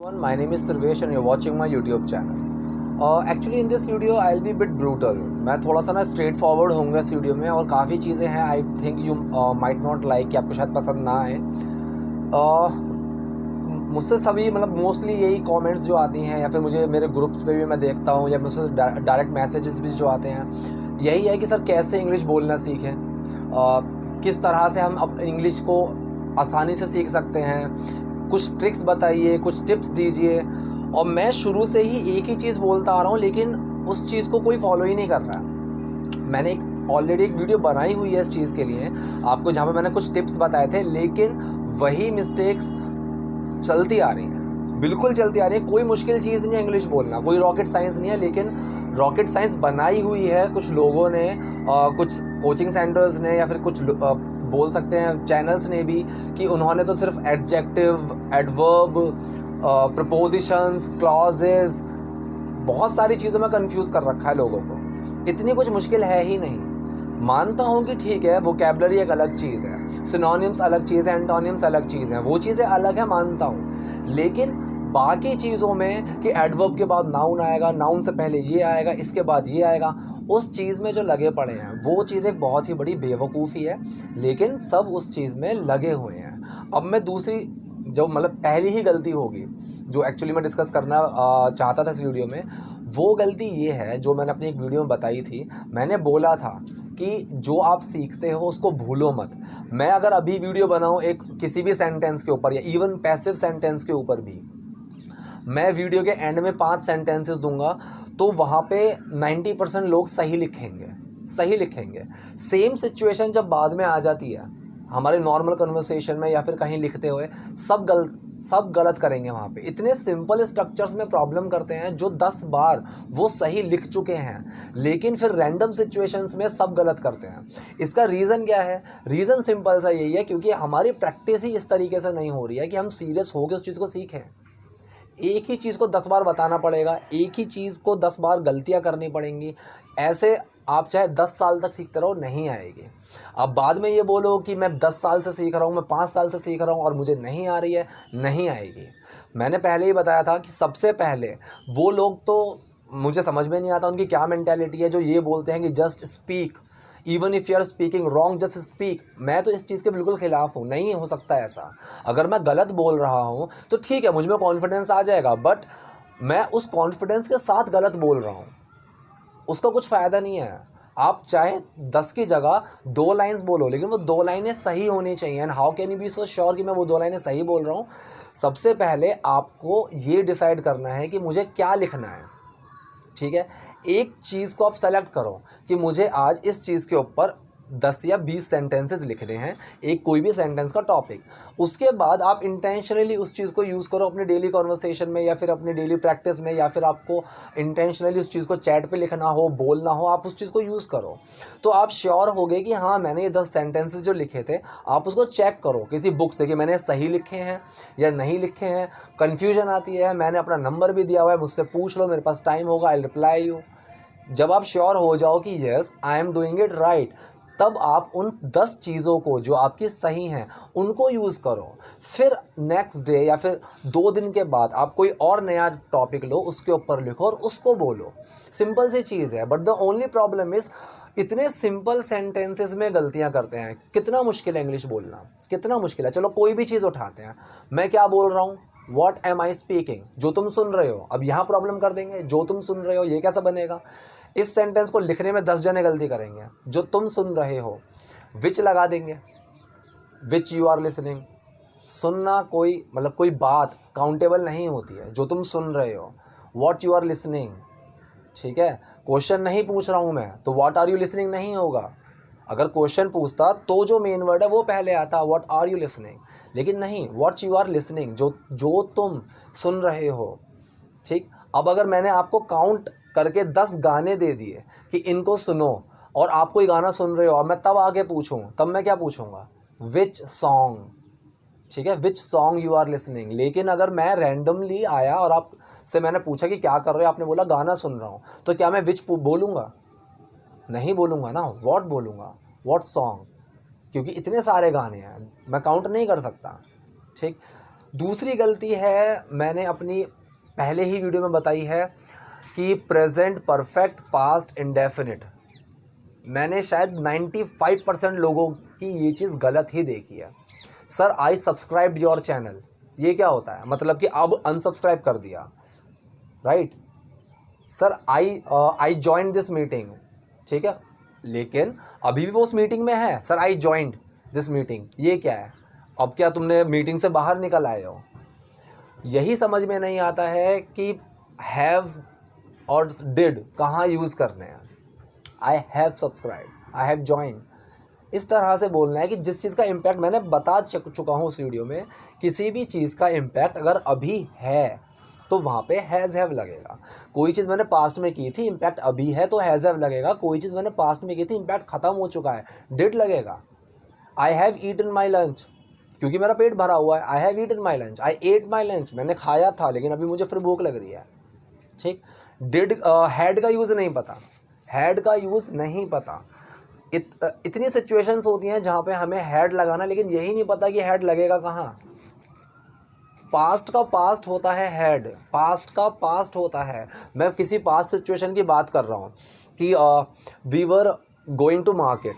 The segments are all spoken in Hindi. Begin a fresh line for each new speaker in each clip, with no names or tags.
My name is Trivesh and you're watching my YouTube channel. Actually in this video I'll be bit brutal. मैं थोड़ा सा ना स्ट्रेट फॉरवर्ड होऊंगा इस वीडियो में और काफ़ी चीज़ें हैं I think you might not like कि आपको शायद पसंद ना आए. मुझसे सभी मतलब मोस्टली यही कमेंट्स जो आती हैं या फिर मुझे मेरे ग्रुप्स पे भी मैं देखता हूँ या मुझसे डायरेक्ट मैसेजेस भी जो आते हैं यही है कि सर कैसे इंग्लिश बोलना सीखें, किस तरह से हम अब इंग्लिश को आसानी से सीख सकते हैं, कुछ ट्रिक्स बताइए, कुछ टिप्स दीजिए. और मैं शुरू से ही एक ही चीज़ बोलता आ रहा हूँ लेकिन उस चीज़ को कोई फॉलो ही नहीं कर रहा. मैंने ऑलरेडी एक वीडियो बनाई हुई है इस चीज़ के लिए आपको, जहाँ पे मैंने कुछ टिप्स बताए थे, लेकिन वही मिस्टेक्स चलती आ रही हैं, बिल्कुल चलती आ रही है. कोई मुश्किल चीज़ नहीं है इंग्लिश बोलना, कोई रॉकेट साइंस नहीं है, लेकिन रॉकेट साइंस बनाई हुई है कुछ लोगों ने, कुछ कोचिंग सेंटर्स ने या फिर कुछ बोल सकते हैं चैनल्स ने भी, कि उन्होंने तो सिर्फ एडजेक्टिव, एडवर्ब, प्रपोजिशंस, क्लॉजेस, बहुत सारी चीज़ों में कंफ्यूज कर रखा है लोगों को. इतनी कुछ मुश्किल है ही नहीं. मानता हूँ कि ठीक है वोकैबुलरी एक अलग चीज़ है, सिनोनिम्स अलग चीज़ है, एंटोनिम्स अलग चीज़ हैं, वो चीज़ें अलग है मानता हूँ. लेकिन बाकी चीज़ों में कि एडवर्ब के बाद नाउन आएगा, नाउन से पहले ये आएगा, इसके बाद ये आएगा, उस चीज़ में जो लगे पड़े हैं वो चीज़ एक बहुत ही बड़ी बेवकूफ़ी है. लेकिन सब उस चीज़ में लगे हुए हैं. अब मैं दूसरी जो मतलब पहली ही गलती होगी जो एक्चुअली मैं डिस्कस करना चाहता था इस वीडियो में, वो गलती ये है जो मैंने अपनी एक वीडियो में बताई थी. मैंने बोला था कि जो आप सीखते हो उसको भूलो मत. मैं अगर अभी वीडियो बनाऊँ एक किसी भी सेंटेंस के ऊपर या इवन पैसिव सेंटेंस के ऊपर भी, मैं वीडियो के एंड में 5 सेंटेंसेस दूंगा तो वहाँ पे 90% लोग सही लिखेंगे. सेम सिचुएशन जब बाद में आ जाती है हमारे नॉर्मल कन्वर्सेशन में या फिर कहीं लिखते हुए, सब गलत करेंगे वहाँ पे. इतने सिंपल स्ट्रक्चर्स में प्रॉब्लम करते हैं जो 10 बार वो सही लिख चुके हैं, लेकिन फिर रैंडम सिचुएशंस में सब गलत करते हैं. इसका रीज़न क्या है? रीज़न सिंपल सा यही है, क्योंकि हमारी प्रैक्टिस ही इस तरीके से नहीं हो रही है कि हम सीरियस होकर उस चीज़ को सीखें. एक ही चीज़ को 10 बार बताना पड़ेगा, एक ही चीज़ को 10 बार गलतियां करनी पड़ेंगी. ऐसे आप चाहे 10 साल तक सीखते रहो, नहीं आएगी. अब बाद में ये बोलो कि मैं 10 साल से सीख रहा हूँ, मैं 5 साल से सीख रहा हूँ और मुझे नहीं आ रही है, नहीं आएगी. मैंने पहले ही बताया था कि सबसे पहले वो लोग, तो मुझे समझ में नहीं आता उनकी क्या मेंटालिटी है, जो ये बोलते हैं कि just speak, even if you are speaking wrong just speak. मैं तो इस चीज़ के बिल्कुल ख़िलाफ़ हूँ. नहीं हो सकता ऐसा. अगर मैं गलत बोल रहा हूँ तो ठीक है, मुझ में कॉन्फिडेंस आ जाएगा, बट मैं उस कॉन्फिडेंस के साथ गलत बोल रहा हूँ, उसका कुछ फ़ायदा नहीं है. आप चाहे 10 की जगह 2 लाइन्स बोलो, लेकिन वो 2 लाइनें सही होनी चाहिए. And how can you be so sure कि मैं वो 2 लाइनें सही बोल रहा हूँ? सबसे पहले आपको ये डिसाइड करना है कि मुझे क्या लिखना है. ठीक है, एक चीज़ को आप सेलेक्ट करो कि मुझे आज इस चीज़ के ऊपर 10 या 20 सेंटेंसेस लिखने हैं, एक कोई भी सेंटेंस का टॉपिक. उसके बाद आप इंटेंशनली उस चीज़ को यूज़ करो अपने डेली कॉन्वर्सेशन में या फिर अपनी डेली प्रैक्टिस में, या फिर आपको इंटेंशनली उस चीज़ को चैट पे लिखना हो, बोलना हो, आप उस चीज़ को यूज़ करो. तो आप श्योर हो गए कि हाँ मैंने ये 10 सेंटेंसेस जो लिखे थे, आप उसको चेक करो किसी बुक से कि मैंने सही लिखे हैं या नहीं लिखे हैं. कन्फ्यूजन आती है, मैंने अपना नंबर भी दिया हुआ है, मुझसे पूछ लो, मेरे पास टाइम होगा, आई रिप्लाई यू. जब आप श्योर हो जाओ कि yes I am doing it right, तब आप उन 10 चीज़ों को जो आपकी सही हैं उनको यूज़ करो. फिर नेक्स्ट डे या फिर 2 दिन के बाद आप कोई और नया टॉपिक लो, उसके ऊपर लिखो और उसको बोलो. सिंपल सी चीज़ है, but the only problem is इतने सिंपल सेंटेंसेस में गलतियां करते हैं. कितना मुश्किल है इंग्लिश बोलना, कितना मुश्किल है. चलो कोई भी चीज़ उठाते हैं, मैं क्या बोल रहा हूँ, वॉट एम आई स्पीकिंग, जो तुम सुन रहे हो. अब यहाँ प्रॉब्लम कर देंगे, जो तुम सुन रहे हो, ये कैसा बनेगा? इस सेंटेंस को लिखने में 10 जने गलती करेंगे. जो तुम सुन रहे हो, विच लगा देंगे, विच यू आर लिसनिंग. सुनना कोई मतलब कोई बात काउंटेबल नहीं होती है. जो तुम सुन रहे हो, वॉट यू आर लिसनिंग. ठीक है, क्वेश्चन नहीं पूछ रहा हूँ मैं, तो वॉट आर यू लिसनिंग नहीं होगा. अगर क्वेश्चन पूछता तो जो मेन वर्ड है वो पहले आता, व्हाट आर यू लिसनिंग. लेकिन नहीं, व्हाट यू आर लिसनिंग, जो तुम सुन रहे हो. ठीक, अब अगर मैंने आपको काउंट करके 10 गाने दे दिए कि इनको सुनो, और आप कोई गाना सुन रहे हो और मैं तब आगे पूछूं, तब मैं क्या पूछूंगा, विच सॉन्ग. ठीक है, which song you are listening. लेकिन अगर मैं रैंडमली आया और आप से मैंने पूछा कि क्या कर रहे हो, आपने बोला गाना सुन रहा हूँ, तो क्या मैं विच बोलूँगा? नहीं बोलूँगा ना, व्हाट बोलूँगा, व्हाट सॉन्ग. क्योंकि इतने सारे गाने हैं, मैं काउंट नहीं कर सकता. ठीक, दूसरी गलती है, मैंने अपनी पहले ही वीडियो में बताई है कि प्रेजेंट परफेक्ट पास्ट इंडेफिनिट। मैंने शायद 95% लोगों की ये चीज़ गलत ही देखी है। Sir I subscribed your channel, ये क्या होता है? मतलब कि अब अनसब्सक्राइब कर दिया, right? Sir I joined this meeting, ठीक है, लेकिन अभी भी वो उस मीटिंग में है। Sir I joined this meeting, ये क्या है? अब क्या तुमने मीटिंग से बाहर निकल आए हो? यही समझ में नहीं आता है कि हैव और डिड कहाँ यूज़ करने हैं। I have subscribe, I have joined, इस तरह से बोलना है कि जिस चीज़ का इम्पैक्ट मैंने बता चुका हूँ उस वीडियो में, किसी भी चीज़ का इम्पैक्ट अगर अभी है तो वहाँ पे हैज़ हैव लगेगा। कोई चीज़ मैंने पास्ट में की थी, इम्पैक्ट अभी है तो हैज़ हैव लगेगा। कोई चीज़ मैंने पास्ट में की थी, इम्पैक्ट ख़त्म हो चुका है, डिड लगेगा। I have eaten my lunch, क्योंकि मेरा पेट भरा हुआ है। I have eaten my lunch, I ate my lunch, मैंने खाया था लेकिन अभी मुझे फिर भूख लग रही है, ठीक। डिड हैड का यूज़ नहीं पता, हैड का यूज़ नहीं पता। इतनी सिचुएशंस होती हैं जहाँ पे हमें हैड लगाना, लेकिन यही नहीं पता कि हैड लगेगा कहाँ। पास्ट का पास्ट होता है हैड, पास्ट का पास्ट होता है। मैं किसी पास्ट सिचुएशन की बात कर रहा हूँ कि we were going to market,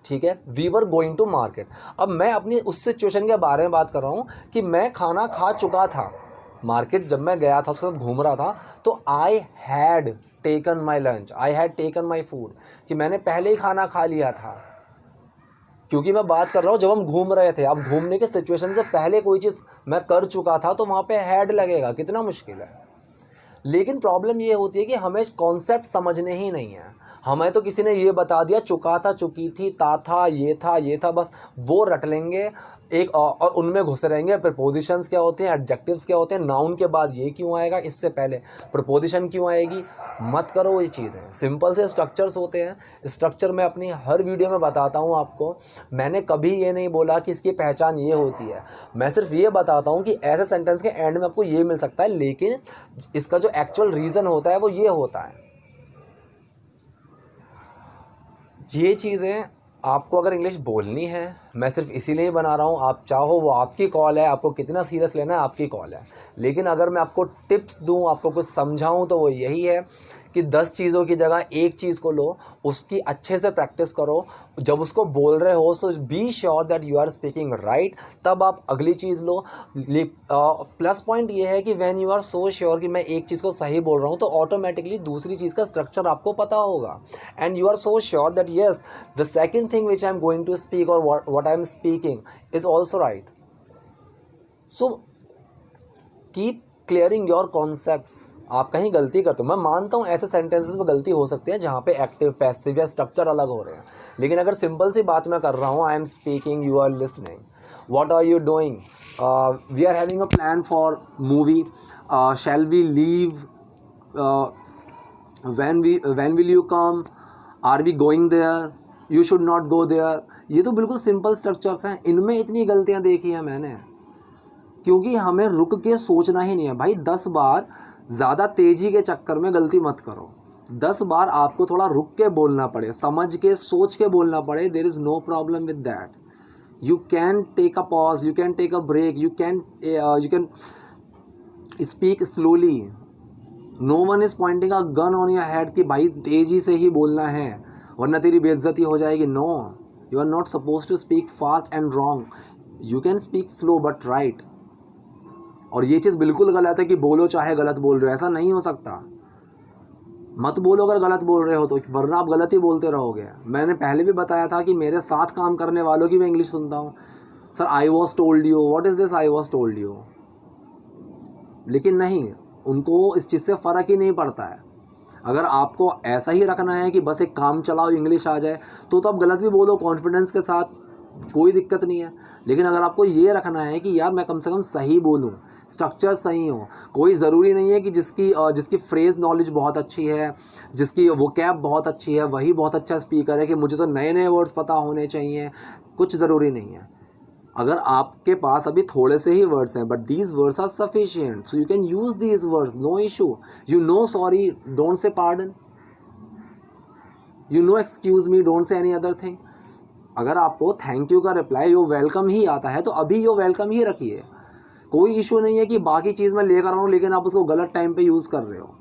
ठीक है, we were going to market. अब मैं अपनी उस सिचुएशन के बारे में बात कर रहा हूँ कि मैं खाना खा चुका था, मार्केट जब मैं गया था उसके साथ घूम रहा था, तो I had taken my lunch, I had taken my food, कि मैंने पहले ही खाना खा लिया था। क्योंकि मैं बात कर रहा हूँ जब हम घूम रहे थे, अब घूमने के सिचुएशन से पहले कोई चीज़ मैं कर चुका था तो वहाँ पे हैड लगेगा, कितना मुश्किल है। लेकिन प्रॉब्लम ये होती है कि हमें कॉन्सेप्ट समझने ही नहीं है। हमें तो किसी ने ये बता दिया, चुका था, चुकी थी, था, ये था, बस वो रट लेंगे एक, और उनमें घुसे रहेंगे। प्रपोजिशंस क्या होते हैं, एडजेक्टिव्स क्या होते हैं, नाउन के बाद ये क्यों आएगा, इससे पहले प्रपोजिशन क्यों आएगी। मत करो ये चीज़ें, सिंपल से स्ट्रक्चर्स होते हैं। स्ट्रक्चर मैं अपनी हर वीडियो में बताता हूँ आपको। मैंने कभी ये नहीं बोला कि इसकी पहचान ये होती है, मैं सिर्फ ये बताता हूँ कि ऐसे सेंटेंस के एंड में आपको ये मिल सकता है, लेकिन इसका जो एक्चुअल रीज़न होता है वो ये होता है। ये चीज़ें आपको अगर इंग्लिश बोलनी है, मैं सिर्फ इसीलिए बना रहा हूँ। आप चाहो वो आपकी कॉल है, आपको कितना सीरियस लेना है आपकी कॉल है। लेकिन अगर मैं आपको टिप्स दूँ, आपको कुछ समझाऊँ, तो वो यही है कि 10 चीज़ों की जगह एक चीज़ को लो, उसकी अच्छे से प्रैक्टिस करो। जब उसको बोल रहे हो so be sure that you are speaking right, तब आप अगली चीज़ लो। प्लस पॉइंट ये है कि when you are so sure कि मैं एक चीज़ को सही बोल रहा हूँ, तो ऑटोमेटिकली दूसरी चीज़ का स्ट्रक्चर आपको पता होगा। And you are so sure that yes, the second thing which I am going to speak और what I am speaking is also right. So keep clearing your concepts. आप कहीं गलती करते हो, मैं मानता हूँ ऐसे सेंटेंसेस में गलती हो सकती है जहाँ पे एक्टिव, पैसिव या स्ट्रक्चर अलग हो रहे हैं। लेकिन अगर सिंपल सी बात मैं कर रहा हूँ, I am speaking, you are listening, what are you doing, we are having a plan for movie, shall we leave, when will you come, are we going there, you should not go there। ये तो बिल्कुल सिंपल स्ट्रक्चर्स हैं, इनमें इतनी गलतियां देखी हैं मैंने, क्योंकि हमें रुक के सोचना ही नहीं है। भाई 10 बार ज़्यादा तेज़ी के चक्कर में गलती मत करो। 10 बार आपको थोड़ा रुक के बोलना पड़े, समझ के, सोच के बोलना पड़े, there is no problem with that. You can take a pause, you can take a break, you can speak slowly. No one is pointing a gun on your head कि भाई तेज़ी से ही बोलना है वरना तेरी बेइज्जती हो जाएगी। No, you are not suppose to speak fast and wrong, you can speak slow but right. और ये चीज़ बिल्कुल गलत है कि बोलो चाहे गलत बोल रहे हो, ऐसा नहीं हो सकता। मत बोलो अगर गलत बोल रहे हो तो, वरना आप गलत ही बोलते रहोगे। मैंने पहले भी बताया था कि मेरे साथ काम करने वालों की मैं इंग्लिश सुनता हूँ। Sir I was told you, what is this I was told you, लेकिन नहीं, उनको इस चीज़ से फ़र्क ही नहीं पड़ता है। अगर आपको ऐसा ही रखना है कि बस एक काम चलाओ इंग्लिश आ जाए, तो आप गलत भी बोलो कॉन्फिडेंस के साथ, कोई दिक्कत नहीं है। लेकिन अगर आपको ये रखना है कि यार मैं कम से कम सही बोलूँ, स्ट्रक्चर सही हो, कोई ज़रूरी नहीं है कि जिसकी फ्रेज़ नॉलेज बहुत अच्छी है, जिसकी वोकैब बहुत अच्छी है, वही बहुत अच्छा स्पीकर है, कि मुझे तो नए नए वर्ड्स पता होने चाहिए, कुछ ज़रूरी नहीं है। अगर आपके पास अभी थोड़े से ही वर्ड्स हैं, but these words are sufficient, so you can use these words, no issue. You know sorry, don't say pardon, you know excuse me, don't say any other thing. अगर आपको थैंक यू का रिप्लाई यो वेलकम ही आता है, तो अभी यो वेलकम ही रखिए, कोई इशू नहीं है कि बाकी चीज़ मैं लेकर आऊँ लेकिन आप उसको गलत टाइम पे यूज़ कर रहे हो।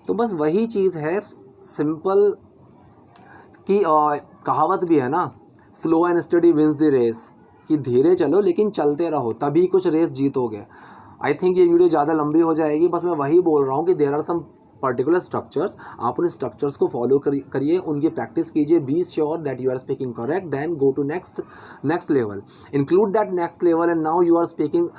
तो बस वही चीज़ है सिंपल कि कहावत भी है ना, slow and steady wins the race, कि धीरे चलो लेकिन चलते रहो तभी कुछ रेस जीतोगे। आई थिंक ये वीडियो ज़्यादा लंबी हो जाएगी, बस मैं वही बोल रहा हूँ कि there are some particular structures, आप उन स्ट्रक्चर्स को फॉलो करिए, उनकी प्रैक्टिस कीजिए, be sure that you are speaking correct, then go to next level, include that next level, and now you are speaking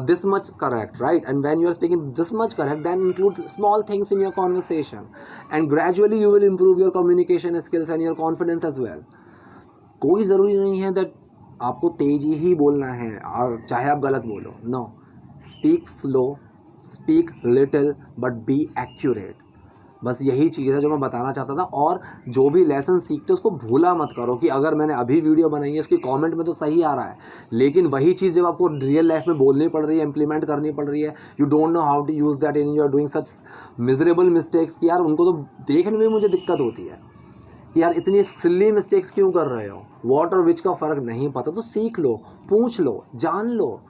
this much correct, right? And when you are speaking this much correct, then include small things in your conversation, and gradually you will improve your communication skills and your confidence as well. कोई ज़रूरी नहीं है that आपको तेज़ी ही बोलना है और चाहे आप गलत बोलो, no, speak slow, speak little but be accurate. बस यही चीज़ है जो मैं बताना चाहता था। और जो भी लेसन सीखते हो उसको भूला मत करो कि अगर मैंने अभी वीडियो बनाई है उसकी कमेंट में तो सही आ रहा है, लेकिन वही चीज़ जब आपको रियल लाइफ में बोलनी पड़ रही है, इम्प्लीमेंट करनी पड़ रही है, you don't know how to use that in, you are doing such miserable mistakes कि यार उनको तो देखने में मुझे दिक्कत होती है कि यार इतनी सिली मिस्टेक्स क्यों कर रहे हो, वॉट और विच का फ़र्क नहीं पता तो सीख लो, पूछ लो, जान लो,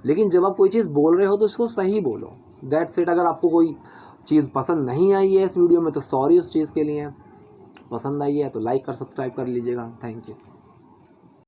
लेकिन जब आप कोई चीज़ बोल रहे हो तो उसको सही बोलो। That's it. अगर आपको कोई चीज़ पसंद नहीं आई है इस वीडियो में तो सॉरी उस चीज़ के लिए, पसंद आई है तो लाइक कर सब्सक्राइब कर लीजिएगा। Thank you.